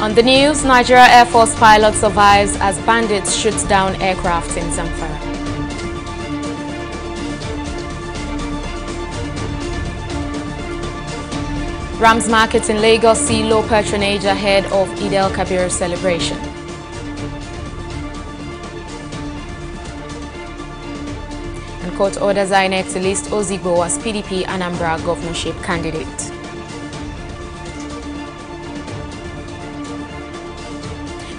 On the news, Nigeria Air Force pilot survives as bandits shoot down aircraft in Zamfara. Rams markets in Lagos see low patronage ahead of Eid al-Kabir celebration. And court orders INEC to list Ozigbo as PDP Anambra governorship candidate.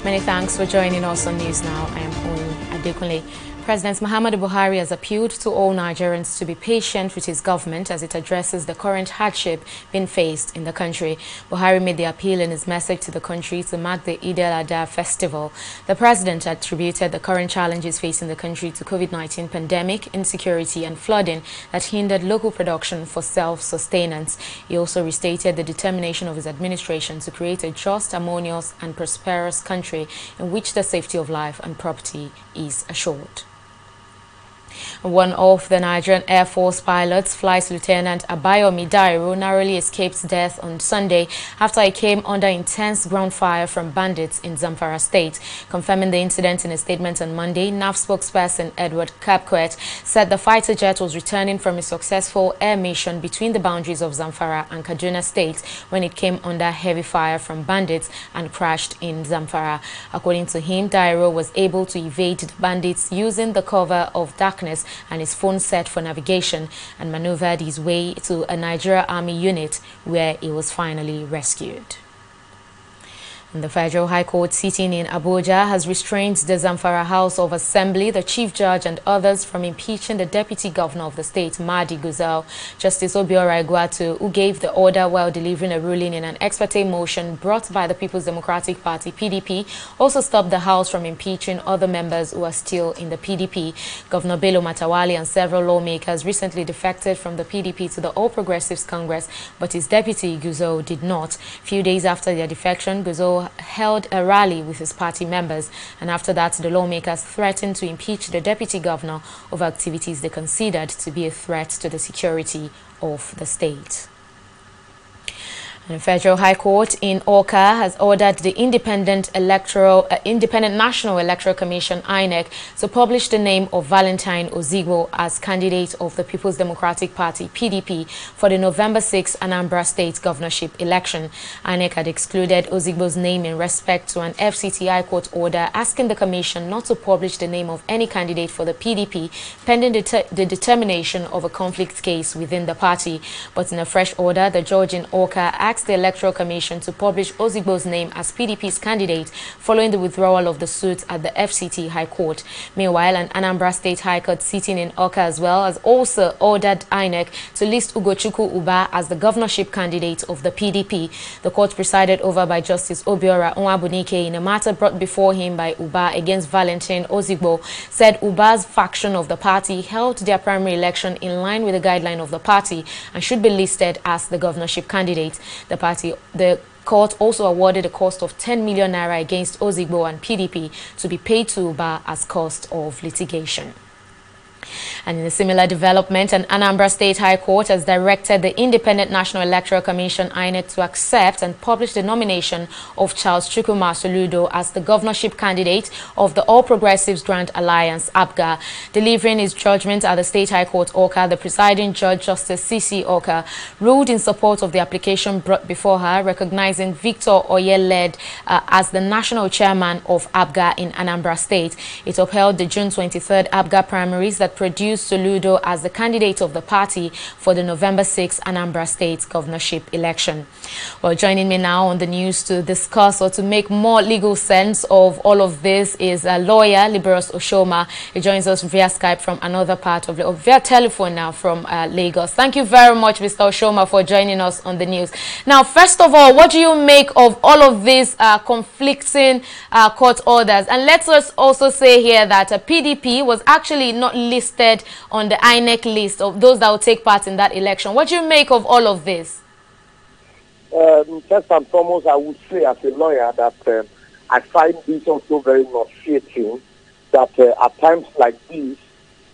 Many thanks for joining us on News Now. I am Oyin Adekunle. President Muhammadu Buhari has appealed to all Nigerians to be patient with his government as it addresses the current hardship being faced in the country. Buhari made the appeal in his message to the country to mark the Eid al-Adha festival. The president attributed the current challenges facing the country to COVID-19 pandemic, insecurity and flooding that hindered local production for self-sustenance. He also restated the determination of his administration to create a just, harmonious and prosperous country in which the safety of life and property is assured. One of the Nigerian Air Force pilots, Flight Lieutenant Abayomi Dairo, narrowly escaped death on Sunday after he came under intense ground fire from bandits in Zamfara State. Confirming the incident in a statement on Monday, NAF spokesperson Edward Kapkwet said the fighter jet was returning from a successful air mission between the boundaries of Zamfara and Kaduna State when it came under heavy fire from bandits and crashed in Zamfara. According to him, Dairo was able to evade the bandits using the cover of darkness and his phone set for navigation and maneuvered his way to a Nigeria Army unit where he was finally rescued. And the Federal High Court sitting in Abuja has restrained the Zamfara House of Assembly, the Chief Judge and others from impeaching the Deputy Governor of the state, Mahdi Gusau. Justice Obiora Igwatu, who gave the order while delivering a ruling in an ex parte motion brought by the People's Democratic Party, PDP, also stopped the House from impeaching other members who are still in the PDP. Governor Bello Matawali and several lawmakers recently defected from the PDP to the All Progressives Congress, but his deputy, Gusau, did not. Few days after their defection, Gusau held a rally with his party members, and after that the lawmakers threatened to impeach the deputy governor over activities they considered to be a threat to the security of the state. And the Federal High Court in Awka has ordered the Independent National Electoral Commission (INEC) to publish the name of Valentine Ozigbo as candidate of the People's Democratic Party (PDP) for the November 6 Anambra State governorship election. INEC had excluded Ozigbo's name in respect to an FCT High Court order asking the Commission not to publish the name of any candidate for the PDP pending the determination of a conflict case within the party. But in a fresh order, the judge in Awka asked the Electoral Commission to publish Ozigbo's name as PDP's candidate following the withdrawal of the suit at the FCT High Court. Meanwhile, an Anambra State High Court sitting in Awka as well has also ordered INEC to list Ugochukwu Uba as the governorship candidate of the PDP. The court, presided over by Justice Obiora Nwabunike in a matter brought before him by Uba against Valentine Ozigbo, said Uba's faction of the party held their primary election in line with the guideline of the party and should be listed as the governorship candidate. The court also awarded a cost of 10 million naira against Ozigbo and PDP to be paid to Uba as cost of litigation. And in a similar development, an Anambra State High Court has directed the Independent National Electoral Commission (INEC) to accept and publish the nomination of Charles Chukwuma Soludo as the governorship candidate of the All Progressives Grand Alliance (APGA). Delivering his judgment at the State High Court Awka, the presiding judge, Justice C.C. Awka, ruled in support of the application brought before her, recognizing Victor Oyeled as the national chairman of APGA in Anambra State. It upheld the June 23rd APGA primaries that produced Soludo as the candidate of the party for the November 6 Anambra State governorship election. Well, joining me now on the news to discuss or to make more legal sense of all of this is a lawyer, Liberus Oshoma. He joins us via Skype from another part of via telephone now from Lagos. Thank you very much, Mr. Oshoma, for joining us on the news. Now, first of all, what do you make of all of these conflicting court orders? And let's also say here that PDP was actually not listed on the INEC list of those that will take part in that election. What do you make of all of this? First and foremost, I would say as a lawyer that I find this also very nauseating, that at times like this,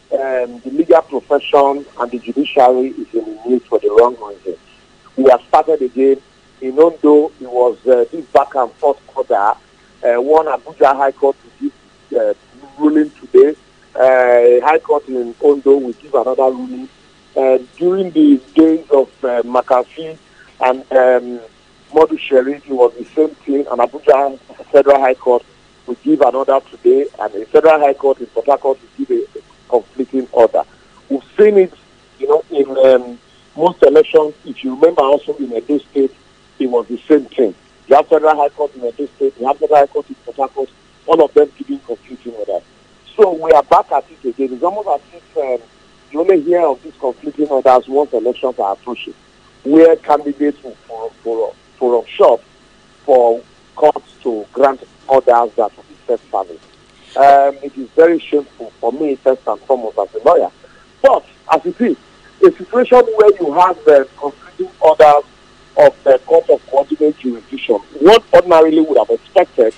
the legal profession and the judiciary is in the need for the wrong reasons. We have started again In Ondo, it was this back and forth order. One Abuja High Court will give ruling today. High Court in Ondo will give another ruling. During the days of McAfee and Modu Sherif, it was the same thing. And Abuja Federal High Court will give another today, and the Federal High Court in Port Harcourt will give a conflicting order. We've seen it, in most elections. If you remember, also in Edo State, it was the same thing. You have Federal High Court in Edo State, you have Federal High Court in Port Harcourt, all of them giving conflicting orders. So we are back at it again. It's almost as if you only hear of these conflicting orders once elections are approaching, where candidates will for shop for courts to grant orders that will be set valid. It is very shameful for me, first and foremost, as a lawyer. But as it is, a situation where you have conflicting orders of the Court of Coordinate Jurisdiction, one ordinarily would have expected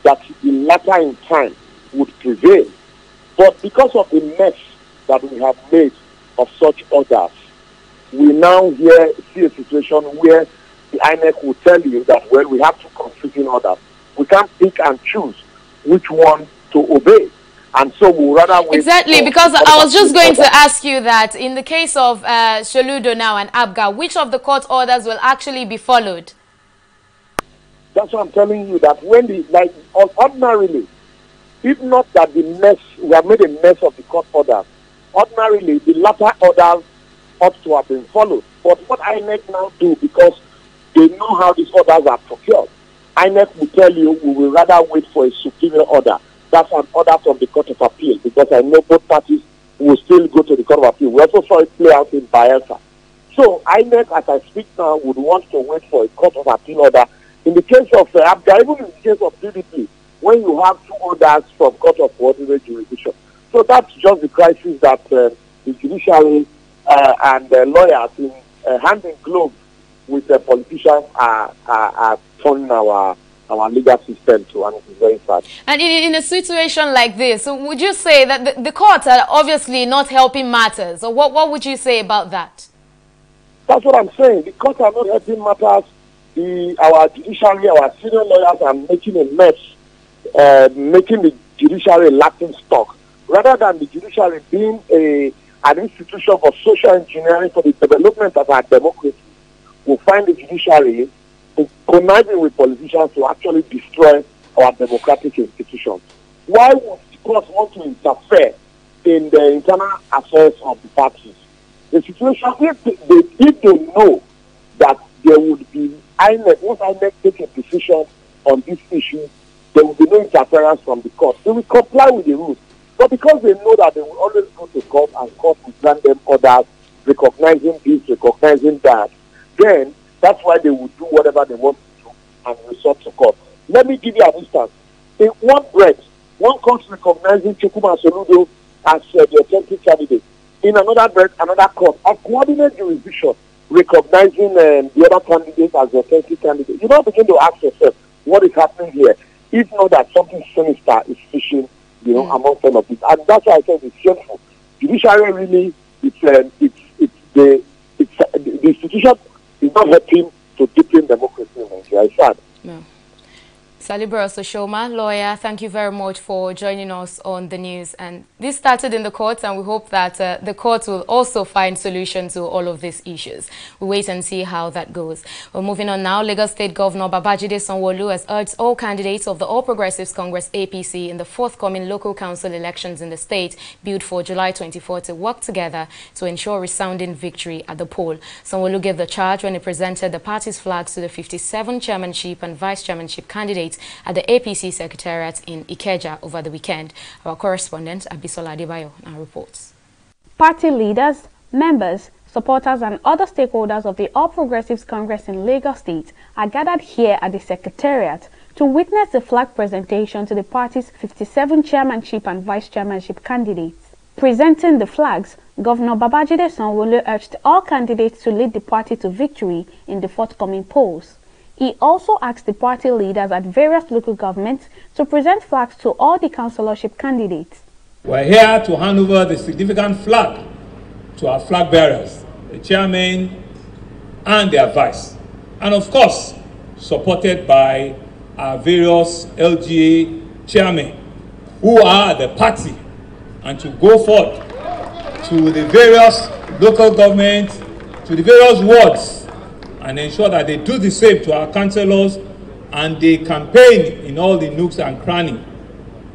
that the latter in time would prevail. But because of the mess that we have made of such orders, we now see a situation where the INEC will tell you that, well, we have two conflicting orders. We can't pick and choose which one to obey. And so we'll rather wait. Exactly, because I was just going to ask you that in the case of Soludo now and Abga, which of the court orders will actually be followed? That's what I'm telling you, that when ordinarily, if not that we have made a mess of the court orders, ordinarily the latter orders ought to have been followed. But what INEC now do, because they know how these orders are procured, INEC will tell you we will rather wait for a superior order. That's an order from the Court of Appeal, because I know both parties will still go to the Court of Appeal. We also saw it play out in Bayelsa. So INEC, as I speak now, would want to wait for a Court of Appeal order. In the case of Abga, even in the case of PDP, when you have two orders from Court of Coordinate Jurisdiction. So that's just the crisis that the judiciary and lawyers in hand in glove with the politicians are turning our legal system to, and it is very sad. And in a situation like this, so would you say that the courts are obviously not helping matters? Or what would you say about that? That's what I'm saying. The courts are not helping matters. Our judiciary, our senior lawyers are making a mess, making the judiciary lacking stock. Rather than the judiciary being an institution for social engineering for the development of our democracy, we'll find the judiciary conniving with politicians to actually destroy our democratic institutions. Why would the court want to interfere in the internal affairs of the parties? The situation, if they know that there would be INEC, once INEC take a decision on this issue, there will be no interference from the court. They will comply with the rules. But because they know that they will always go to court and court will grant them orders, recognizing this, recognizing that, then that's why they will do whatever they want to do and resort to court. Let me give you an instance. In one breath, one court recognizing Chukuma Soludo as the authentic candidate. In another breath, another court of coordinate jurisdiction recognizing the other candidate as the authentic candidate. You now begin to ask yourself, what is happening here? If not that something sinister is fishing, amongst all of this. And that's why I said it's shameful. Judiciary really, the institution is not helping to deepen democracy in Nigeria. It's sad. No. Salibra Soshoma, lawyer, thank you very much for joining us on the news. And this started in the courts, and we hope that the courts will also find solutions to all of these issues. We'll wait and see how that goes. Well, moving on now, Lagos State Governor Babajide Sanwo-Olu has urged all candidates of the All Progressives Congress APC in the forthcoming local council elections in the state, billed for July 24, to work together to ensure resounding victory at the poll. Sanwo-Olu gave the charge when he presented the party's flags to the 57 chairmanship and vice chairmanship candidates at the APC Secretariat in Ikeja over the weekend. Our correspondent, Abisola Adebayo, now reports. Party leaders, members, supporters and other stakeholders of the All Progressives Congress in Lagos State are gathered here at the Secretariat to witness the flag presentation to the party's 57 chairmanship and vice chairmanship candidates. Presenting the flags, Governor Babajide Sanwo-Olu urged all candidates to lead the party to victory in the forthcoming polls. He also asked the party leaders at various local governments to present flags to all the councillorship candidates. We're here to hand over the significant flag to our flag bearers, the chairman and their vice. and of course, supported by our various LGA chairmen who are the party, and to go forth to the various local governments, to the various wards, and ensure that they do the same to our councillors, and they campaign in all the nooks and crannies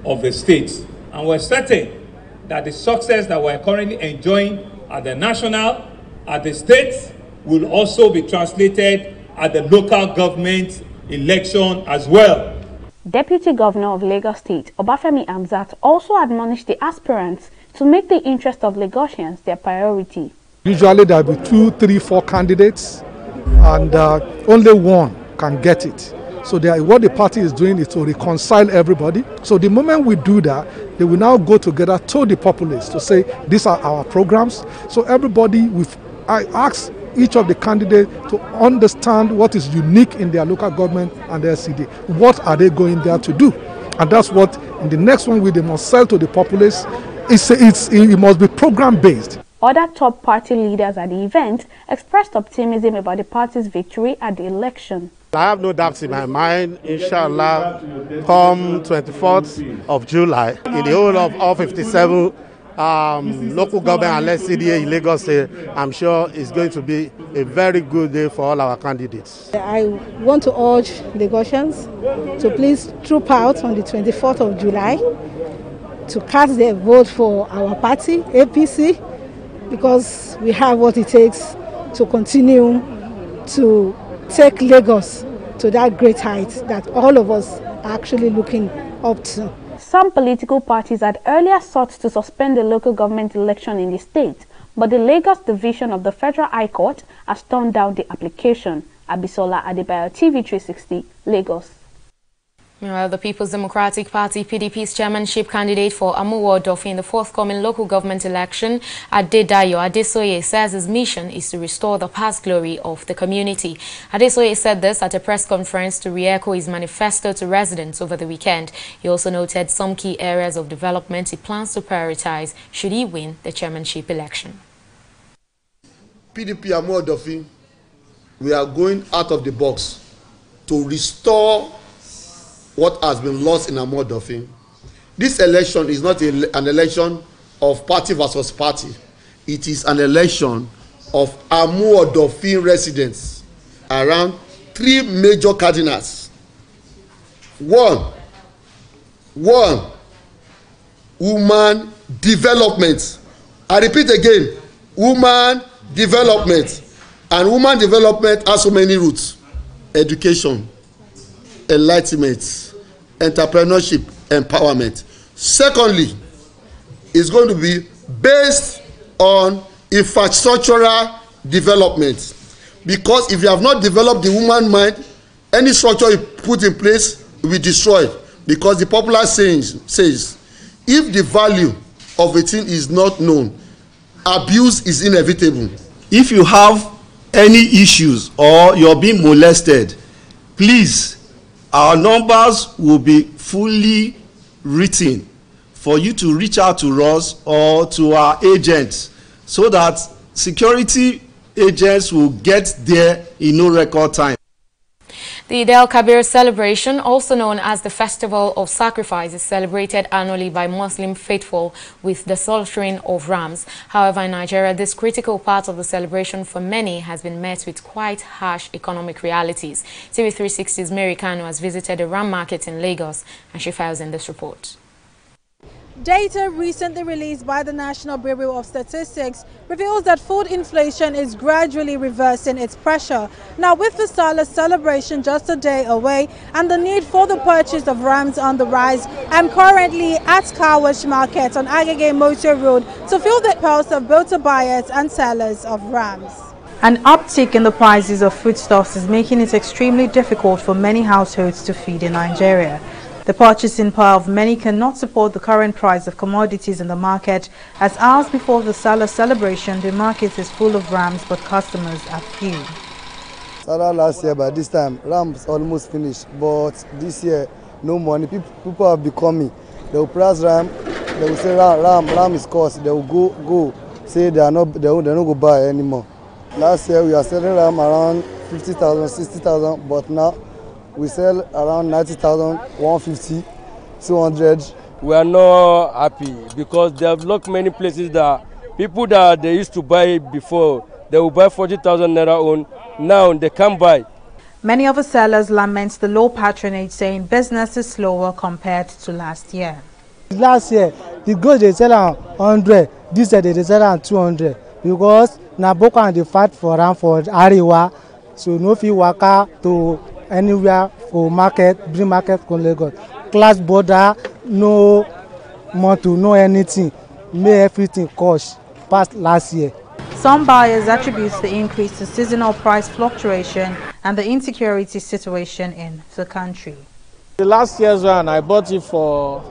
of the states. And we're certain that the success that we're currently enjoying at the national, at the states, will also be translated at the local government election as well. Deputy Governor of Lagos State, Obafemi Hamzat, also admonished the aspirants to make the interest of Lagosians their priority. Usually there will be 2, 3, 4 candidates, and only one can get it. So what the party is doing is to reconcile everybody. So the moment we do that, they will now go together to the populace to say, these are our programs. So everybody, I ask each of the candidates to understand what is unique in their local government and their city. What are they going there to do? And that's what, in the next one, they must sell to the populace. It must be program-based. Other top party leaders at the event expressed optimism about the party's victory at the election. I have no doubts in my mind, inshallah, come 24th of July, in the whole of all 57 local government and CDA in Lagos State, I'm sure it's going to be a very good day for all our candidates. I want to urge Lagosians to please troop out on the 24th of July to cast their vote for our party, APC, because we have what it takes to continue to take Lagos to that great height that all of us are actually looking up to. Some political parties had earlier sought to suspend the local government election in the state, but the Lagos division of the Federal High Court has turned down the application. Abisola Adebayo, TV360, Lagos. Meanwhile, the People's Democratic Party PDP's chairmanship candidate for Amuwo-Odofin in the forthcoming local government election, Adedayo Adesoye, says his mission is to restore the past glory of the community. Adesoye said this at a press conference to re-echo his manifesto to residents over the weekend. He also noted some key areas of development he plans to prioritize should he win the chairmanship election. PDP Amuwo-Odofin, we are going out of the box to restore what has been lost in Amuwo-Odofin. This election is not an election of party versus party. It is an election of Amuwo-Odofin residents around 3 major cardinals. One, woman development. I repeat again, woman development. And woman development has so many roots: education, enlightenment, entrepreneurship, empowerment. Secondly, it's going to be based on infrastructural development, because if you have not developed the woman mind, any structure you put in place will be destroyed, because the popular saying says if the value of a thing is not known, abuse is inevitable. If you have any issues or you're being molested, please, our numbers will be fully written for you to reach out to us or to our agents, so that security agents will get there in no record time. The Eid al-Kabir celebration, also known as the Festival of Sacrifice, is celebrated annually by Muslim faithful with the slaughtering of rams. However, in Nigeria, this critical part of the celebration for many has been met with quite harsh economic realities. TV360's Mary Kanu has visited a ram market in Lagos, and she files in this report. Data recently released by the National Bureau of Statistics reveals that food inflation is gradually reversing its pressure. Now, with the Salah celebration just a day away and the need for the purchase of rams on the rise, I'm currently at Kawash Market on Agege Motor Road to feel the pulse of both the buyers and sellers of rams. An uptick in the prices of foodstuffs is making it extremely difficult for many households to feed in Nigeria. The purchasing power of many cannot support the current price of commodities in the market, as hours before the Salah celebration, the market is full of rams, but customers are few. Salah last year, by this time, rams almost finished, but this year, no money. People have been coming. They will price ram, they will say ram is cost. They will go say they will not go buy anymore. Last year, we are selling ram around 50,000, 60,000, but now we sell around 90,000, 150, 200. We are not happy because they have locked many places that people that they used to buy before, they will buy 40,000 naira on, now they can't buy. Many of the sellers lament the low patronage, saying business is slower compared to last year. Last year, the goods they sell on 100, this year they sell on 200 because Naboko and the fight for around for Ariwa, so no fee waka to anywhere for market, bring market from Lagos. Class border, no motor, no anything, make everything cost past last year. Some buyers attribute the increase to seasonal price fluctuation and the insecurity situation in the country. The last year's one, I bought it for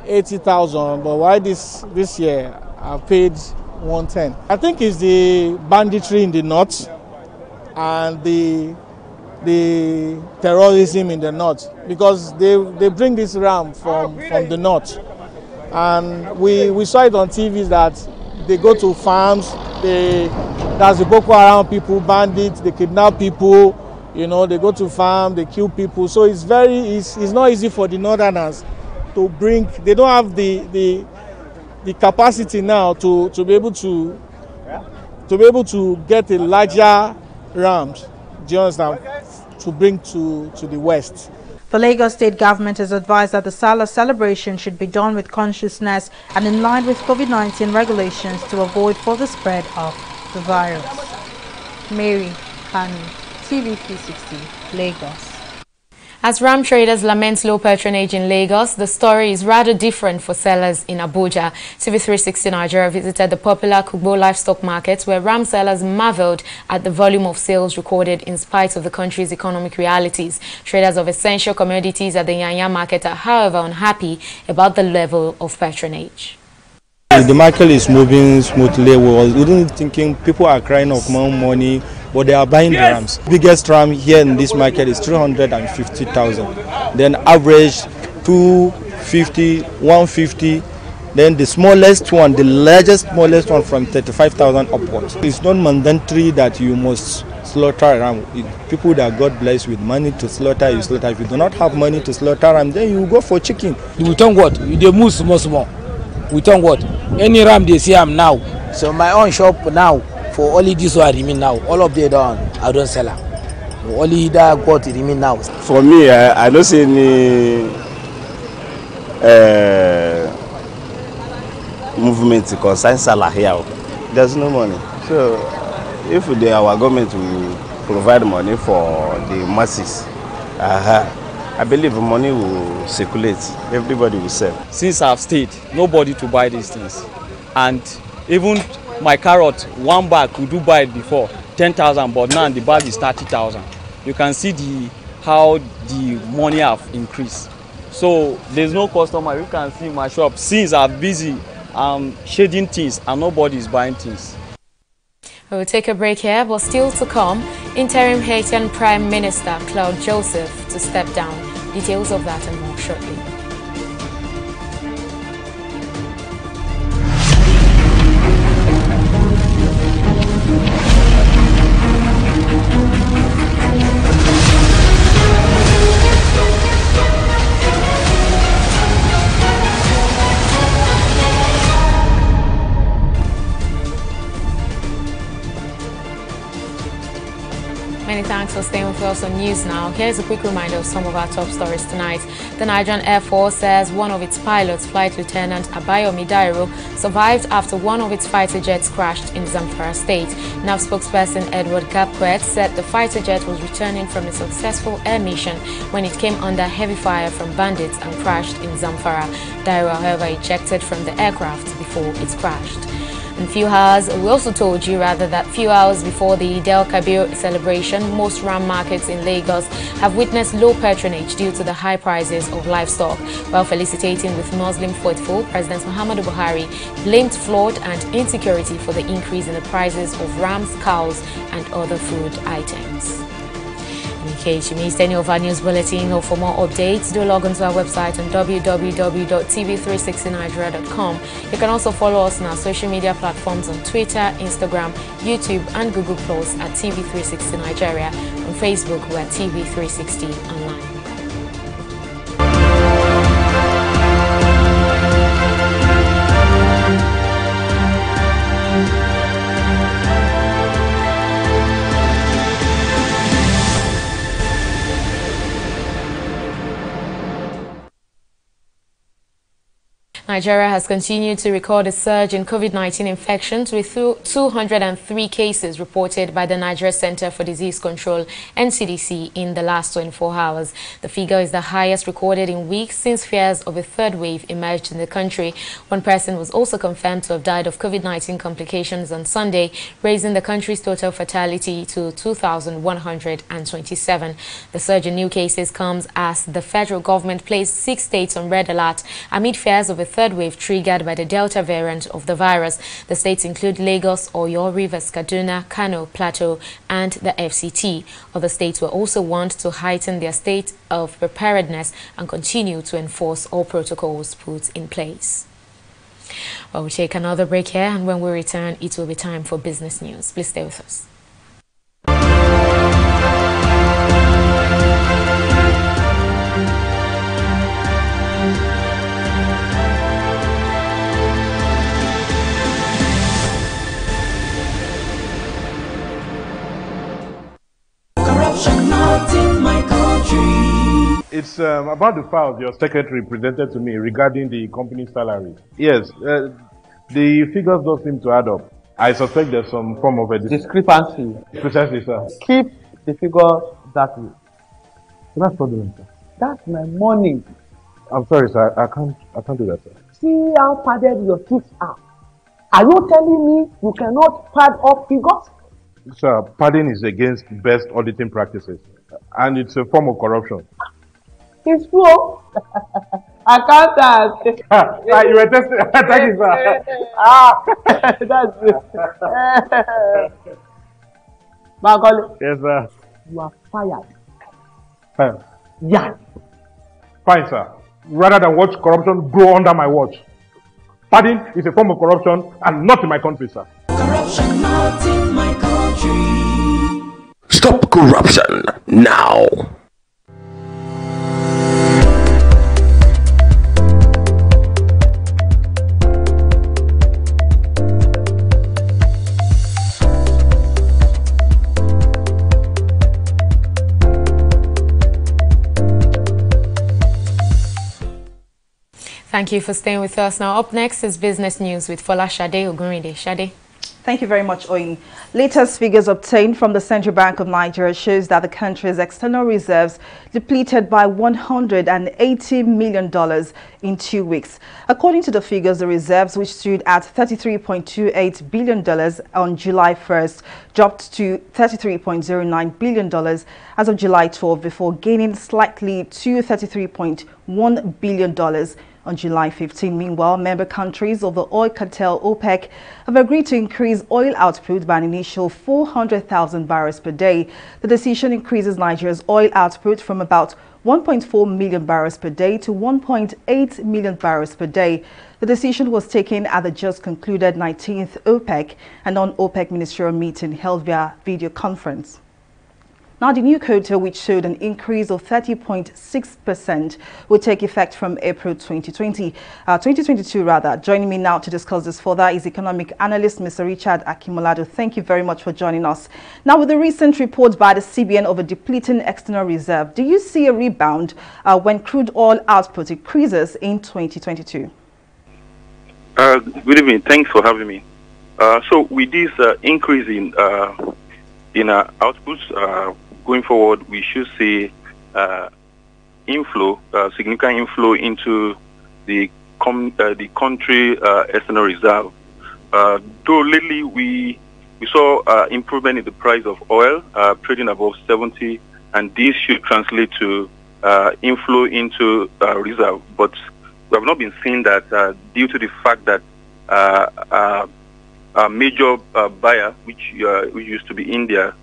80,000, but why this year I paid 110. I think it's the banditry in the north and the terrorism in the north, because they bring this ram from the north, and we saw it on TV that they go to farms, there's the Boko Haram people, bandits, they kidnap people, you know, they go to farm, they kill people. So it's not easy for the northerners to bring. They don't have the capacity now to be able to get a larger rams, do you understand, to bring to the west. The Lagos State government has advised that the Salah celebration should be done with consciousness and in line with COVID-19 regulations to avoid further spread of the virus. Mary Kanu, TV360, Lagos. As ram traders lament low patronage in Lagos, the story is rather different for sellers in Abuja. TV360 Nigeria visited the popular Kugbo livestock markets, where ram sellers marveled at the volume of sales recorded in spite of the country's economic realities. Traders of essential commodities at the Yanya market are, however, unhappy about the level of patronage. The market is moving smoothly. We were thinking people are crying of more money, but they are buying the rams. Biggest ram here in this market is 350,000. Then average 250, 150. Then the smallest one, the smallest one from 35,000 upwards. It's not mandatory that you must slaughter a ram. People that God bless with money to slaughter, you slaughter. If you do not have money to slaughter ram, then you go for chicken. We thank God. They move small. We thank God. Any ram they see am now. So my own shop now, for only this one remain now. All of them done, I don't sell them. Only that got remain now. For me, I don't see any movement to concern Salah here. There's no money. So if our government will provide money for the masses, I believe money will circulate. Everybody will sell. Since I've stayed, nobody to buy these things, and even my carrot, one bag we do buy it before 10,000, but now the bag is 30,000. You can see how the money have increased. So there's no customer. You can see my shop since I'm busy, shading things, and nobody is buying things. We will take a break here, but still to come, interim Haitian Prime Minister Claude Joseph to step down. Details of that and more shortly. Many thanks for staying with us on News Now. Here's a quick reminder of some of our top stories tonight. The Nigerian Air Force says one of its pilots, Flight Lieutenant Abayomi Dairo, survived after one of its fighter jets crashed in Zamfara State. NAV spokesperson Edward Gapquet said the fighter jet was returning from a successful air mission when it came under heavy fire from bandits and crashed in Zamfara. Dairo, however, ejected from the aircraft before it crashed. We also told you that few hours before the Eid al-Kabir celebration, most ram markets in Lagos have witnessed low patronage due to the high prices of livestock. While felicitating with Muslim faithful, President Muhammadu Buhari blamed flood and insecurity for the increase in the prices of rams, cows and other food items. In case you missed any of our news bulletin or for more updates, do log on to our website on www.tv360nigeria.com. You can also follow us on our social media platforms on Twitter, Instagram, YouTube and Google Plus at TV360 Nigeria. On Facebook, we're at TV360 Online. Nigeria has continued to record a surge in COVID-19 infections with 203 cases reported by the Nigeria Center for Disease Control (NCDC) in the last 24 hours. The figure is the highest recorded in weeks since fears of a third wave emerged in the country. One person was also confirmed to have died of COVID-19 complications on Sunday, raising the country's total fatality to 2,127. The surge in new cases comes as the federal government placed 6 states on red alert amid fears of a third wave triggered by the Delta variant of the virus. The states include Lagos, Oyo, Rivers, Kaduna, Kano, Plateau, and the FCT. Other states were also warned to heighten their state of preparedness and continue to enforce all protocols put in place. Well, we'll take another break here, and when we return, it will be time for business news. Please stay with us. It's about the files your secretary presented to me regarding the company salary. Yes, the figures don't seem to add up. I suspect there's some form of a discrepancy. Precisely, sir. Keep the figures that way. That's fraudulent, sir. That's my money. I'm sorry, sir. I can't do that, sir. See how padded your teeth are. Are you telling me you cannot pad up figures? Sir, padding is against best auditing practices, and it's a form of corruption. It's true. Accountant. You were testing. Thank you, sir. That's it. Macaulay. Yes, sir. You are fired. Yeah. Fine, sir. Rather than watch corruption grow under my watch. Padding is a form of corruption and not in my country, sir. Corruption not in my country. Stop corruption now. Thank you for staying with us. Now, up next is business news with Fola Shade Ogunrinde. Shade. Thank you very much, Oyin. Latest figures obtained from the Central Bank of Nigeria shows that the country's external reserves depleted by $180 million in 2 weeks. According to the figures, the reserves, which stood at $33.28 billion on July 1st, dropped to $33.09 billion as of July 12, before gaining slightly to $33.1 billion on July 15. Meanwhile, member countries of the oil cartel OPEC have agreed to increase oil output by an initial 400,000 barrels per day. The decision increases Nigeria's oil output from about 1.4 million barrels per day to 1.8 million barrels per day. The decision was taken at the just concluded 19th OPEC and non-OPEC ministerial meeting held via video conference. Now, the new quota, which showed an increase of 30.6%, will take effect from April 2022. Joining me now to discuss this further is economic analyst Mr. Richard Akimolado. Thank you very much for joining us. Now, with the recent report by the CBN of a depleting external reserve, do you see a rebound when crude oil output increases in 2022? Good evening. Thanks for having me. So, with this increase in outputs, going forward, we should see significant inflow into the country external reserve. Though lately we saw improvement in the price of oil, trading above 70, and this should translate to inflow into reserve. But we have not been seeing that due to the fact that a major buyer, which used to be India,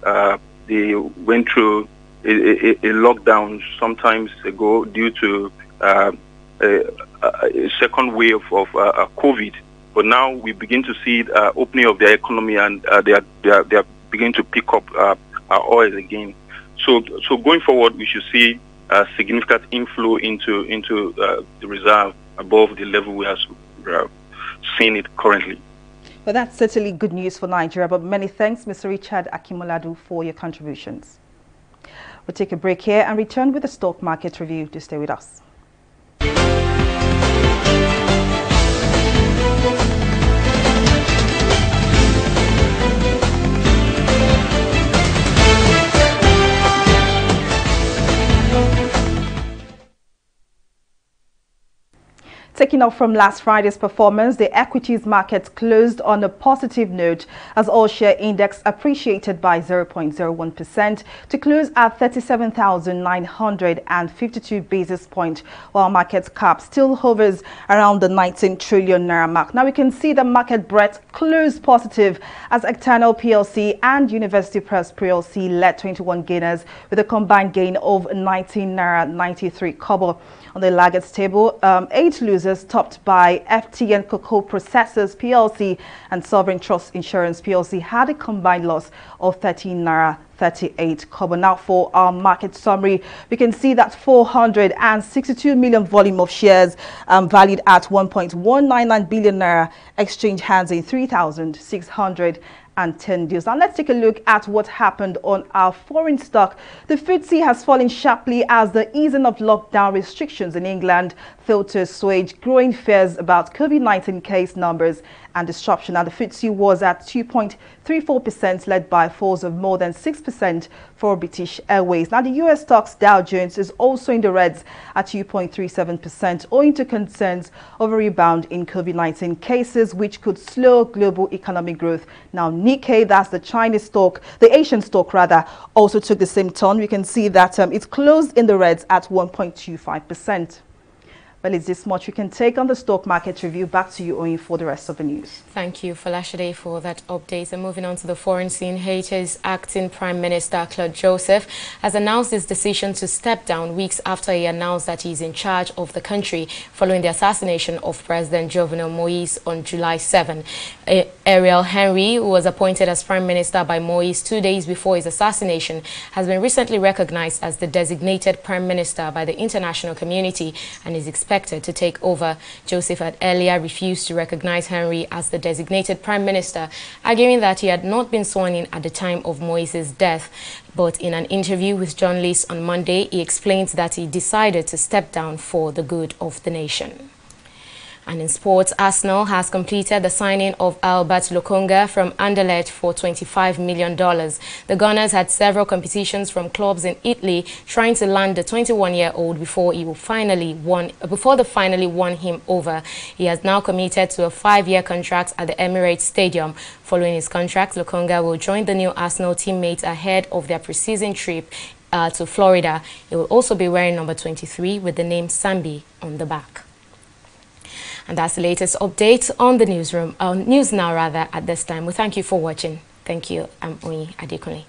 they went through lockdown sometimes ago due to a second wave of COVID. But now we begin to see opening of their economy, and they are beginning to pick up our oil again. So going forward, we should see a significant inflow into the reserve above the level we are seeing it currently. Well, that's certainly good news for Nigeria, but many thanks, Mr. Richard Akimoladu, for your contributions. We'll take a break here and return with the stock market review. To stay with us. Taking off from last Friday's performance, the equities market closed on a positive note as all-share index appreciated by 0.01% to close at 37,952 basis points, while market cap still hovers around the 19 trillion naira mark. Now we can see the market breadth closed positive as External PLC and University Press PLC led 21 gainers with a combined gain of 19 naira 93 kobo. On the laggards table, 8 losers topped by FTN Cocoa Processors PLC and Sovereign Trust Insurance PLC had a combined loss of 13 naira 38 kobo. Now for our market summary, we can see that 462 million volume of shares valued at 1.199 billion naira exchange hands in 3,610 deals. Now let's take a look at what happened on our foreign stock. The FTSE has fallen sharply as the easing of lockdown restrictions in England failed to assuage growing fears about COVID-19 case numbers and disruption. Now the FTSE was at 2.34%, led by falls of more than 6% for British Airways. Now the US stocks Dow Jones is also in the reds at 2.37%, owing to concerns of a rebound in COVID-19 cases, which could slow global economic growth. Now Nikkei, that's the Chinese stock, the Asian stock rather, also took the same turn. We can see that it's closed in the reds at 1.25%. Well, it's this much we can take on the stock market review. Back to you, Oyin, for the rest of the news. Thank you, Falashade, for that update. And moving on to the foreign scene, Haiti's acting Prime Minister Claude Joseph has announced his decision to step down weeks after he announced that he's in charge of the country following the assassination of President Jovenel Moïse on July 7. Ariel Henry, who was appointed as Prime Minister by Moïse 2 days before his assassination, has been recently recognized as the designated Prime Minister by the international community and is expected to take over. Joseph had earlier refused to recognize Henry as the designated Prime Minister, arguing that he had not been sworn in at the time of Moïse's death. But in an interview with journalists on Monday, he explained that he decided to step down for the good of the nation. And in sports, Arsenal has completed the signing of Albert Lokonga from Anderlecht for $25 million. The Gunners had several competitions from clubs in Italy trying to land the 21-year-old before they finally won him over. He has now committed to a 5-year contract at the Emirates Stadium. Following his contract, Lokonga will join the new Arsenal teammates ahead of their preseason trip to Florida. He will also be wearing number 23 with the name Sambi on the back. And that's the latest update on the News Now at this time. We thank you for watching. Thank you. I'm Oyin Adekunle.